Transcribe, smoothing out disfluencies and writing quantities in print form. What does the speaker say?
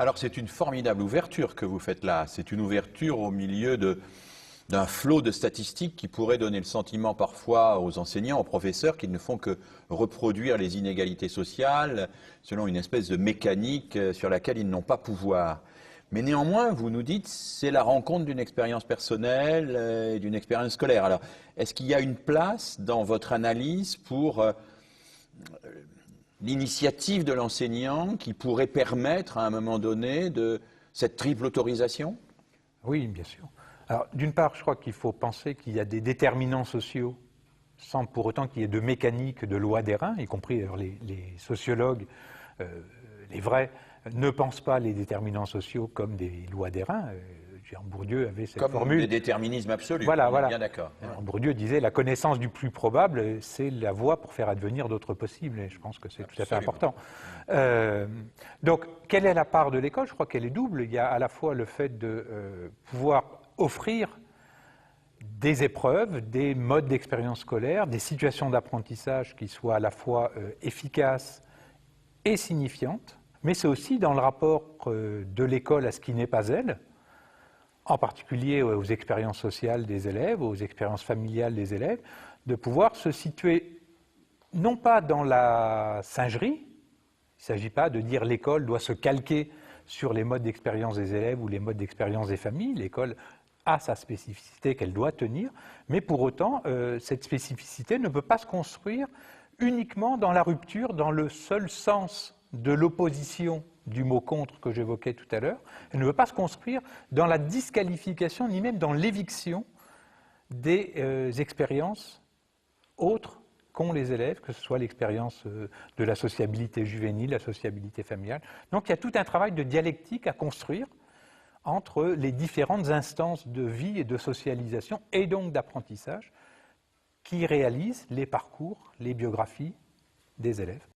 Alors c'est une formidable ouverture que vous faites là. C'est une ouverture au milieu d'un flot de statistiques qui pourrait donner le sentiment parfois aux enseignants, aux professeurs, qu'ils ne font que reproduire les inégalités sociales selon une espèce de mécanique sur laquelle ils n'ont pas pouvoir. Mais néanmoins, vous nous dites, c'est la rencontre d'une expérience personnelle et d'une expérience scolaire. Alors, est-ce qu'il y a une place dans votre analyse pour l'initiative de l'enseignant qui pourrait permettre à un moment donné de cette triple autorisation? Oui, bien sûr. Alors, d'une part, je crois qu'il faut penser qu'il y a des déterminants sociaux sans pour autant qu'il y ait de mécanique de loi d'airain, y compris alors, les sociologues, les vrais, ne pensent pas les déterminants sociaux comme des lois d'airain. Bourdieu avait cette formule. Comme des déterminismes absolus, voilà, on est bien d'accord. Bourdieu disait la connaissance du plus probable, c'est la voie pour faire advenir d'autres possibles. Et je pense que c'est tout à fait important. Donc, quelle est la part de l'école? Je crois qu'elle est double. Il y a à la fois le fait de pouvoir offrir des épreuves, des modes d'expérience scolaire, des situations d'apprentissage qui soient à la fois efficaces et signifiantes, mais c'est aussi dans le rapport de l'école à ce qui n'est pas elle, en particulier aux expériences sociales des élèves, aux expériences familiales des élèves, de pouvoir se situer non pas dans la singerie, il ne s'agit pas de dire l'école doit se calquer sur les modes d'expérience des élèves ou les modes d'expérience des familles, l'école a sa spécificité qu'elle doit tenir, mais pour autant, cette spécificité ne peut pas se construire uniquement dans la rupture, dans le seul sens de l'opposition du mot contre que j'évoquais tout à l'heure. Elle ne veut pas se construire dans la disqualification ni même dans l'éviction des expériences autres qu'ont les élèves, que ce soit l'expérience de la sociabilité juvénile, la sociabilité familiale. Donc il y a tout un travail de dialectique à construire entre les différentes instances de vie et de socialisation et donc d'apprentissage qui réalisent les parcours, les biographies des élèves.